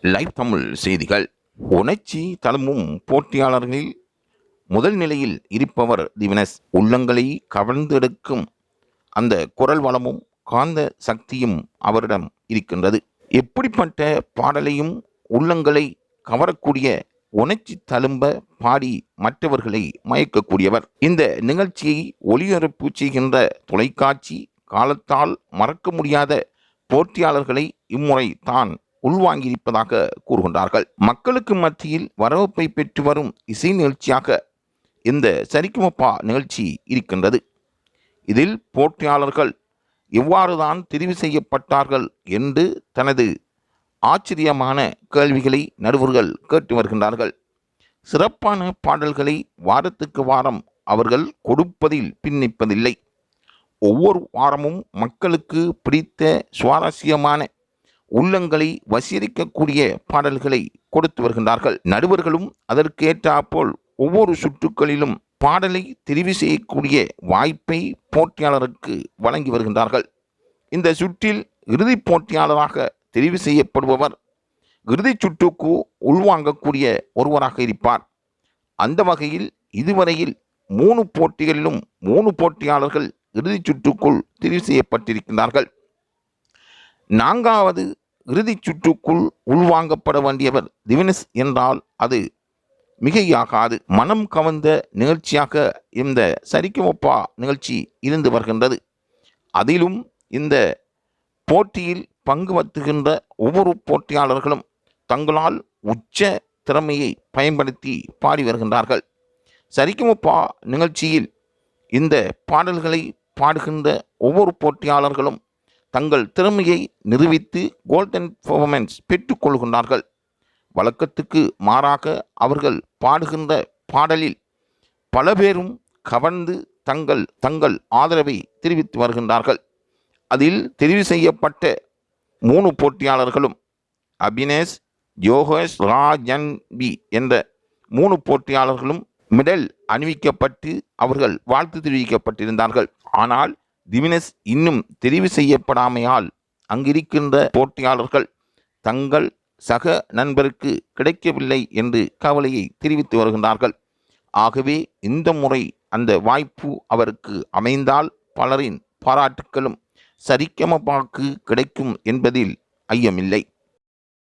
Live Tamil செய்திகள். உணர்ச்சி தழும்பும் போட்டியாளர்களில் முதல் நிலையில் இருப்பவர் திவினஸ். உள்ளங்களை கவர்ந்தெடுக்கும் அந்த குரல் வளமும் காந்த சக்தியும் அவரிடம் இருக்கின்றது. எப்படிப்பட்ட பாடலையும் உள்ளங்களை கவரக்கூடிய உணர்ச்சி தழும்ப பாடி மற்றவர்களை மயக்கக்கூடியவர். இந்த நிகழ்ச்சியை ஒளிபரப்பு செய்கின்ற தொலைக்காட்சி காலத்தால் மறக்க முடியாத போட்டியாளர்களை இம்முறை தான் உள்வாங்கியிருப்பதாக கூறுகின்றார்கள். மக்களுக்கு மத்தியில் வரவேற்பை பெற்று வரும் இசை நிகழ்ச்சியாக இந்த சரிகமப நிகழ்ச்சி இருக்கின்றது. இதில் போட்டியாளர்கள் எவ்வாறுதான் தெரிவு செய்யப்பட்டார்கள் என்று தனது ஆச்சரியமான கேள்விகளை நடுவர்கள் கேட்டு வருகின்றார்கள். சிறப்பான பாடல்களை வாரத்துக்கு வாரம் அவர்கள் கொடுப்பதில் பின்னிப்பதில்லை. ஒவ்வொரு வாரமும் மக்களுக்கு பிடித்த சுவாரஸ்யமான உள்ளங்களை வசீகரிக்கக்கூடிய பாடல்களை கொடுத்து வருகின்றார்கள். நடுவர்களும் அதற்கேற்றாற்போல் ஒவ்வொரு சுற்றுக்களிலும் பாடலை தெரிவு செய்யக்கூடிய வாய்ப்பை போட்டியாளருக்கு வழங்கி வருகின்றார்கள். இந்த சுற்றில் இறுதிப் போட்டியாளராக தெரிவு செய்யப்படுபவர் இறுதிச் சுற்றுக்கு உள்வாங்கக்கூடிய ஒருவராக இருப்பார். அந்த வகையில் இதுவரையில் 3 போட்டிகளிலும் 3 போட்டியாளர்கள் இறுதிச் சுற்றுக்குள் தெரிவு செய்யப்பட்டிருக்கிறார்கள். 4வது இறுதிச் சுற்றுக்குள் உள்வாங்கப்பட வேண்டியவர் திவினஸ் என்றால் அது மிகையாகாது. மனம் கவர்ந்த நிகழ்ச்சியாக இந்த சரிகமப நிகழ்ச்சி இருந்து வருகின்றது. அதிலும் இந்த போட்டியில் பங்கு பற்றுகின்ற ஒவ்வொரு போட்டியாளர்களும் தங்களால் உச்ச திறமையை பயன்படுத்தி பாடி வருகின்றார்கள். சரிகமப நிகழ்ச்சியில் இந்த பாடல்களை பாடுகின்ற ஒவ்வொரு போட்டியாளர்களும் தங்கள் திறமையை நிரூபித்து கோல்டன் பெர்ஃபார்மன்ஸ் பெற்றுக்கொள்கின்றார்கள். வழக்கத்துக்கு மாறாக அவர்கள் பாடுகின்ற பாடலில் பல பேரும் கவர்ந்து தங்கள் ஆதரவை தெரிவித்து வருகின்றார்கள். அதில் தெரிவு செய்யப்பட்ட 3 போட்டியாளர்களும் அபினேஷ், ஜோகேஷ், ராஜன்பி என்ற 3 போட்டியாளர்களும் மெடல் அணிவிக்கப்பட்டு அவர்கள் வாழ்த்து தெரிவிக்கப்பட்டிருந்தார்கள். ஆனால் திவினஸ் இன்னும் தெரிவு செய்யப்படாமையால் அங்கிருக்கின்ற போட்டியாளர்கள் தங்கள் சக நண்பருக்கு கிடைக்கவில்லை என்று கவலையை தெரிவித்து வருகின்றார்கள். ஆகவே இந்த முறை அந்த வாய்ப்பு அவருக்கு அமைந்தால் பலரின் பாராட்டுக்களும் சரிகமபக்கு கிடைக்கும் என்பதில் ஐயமில்லை.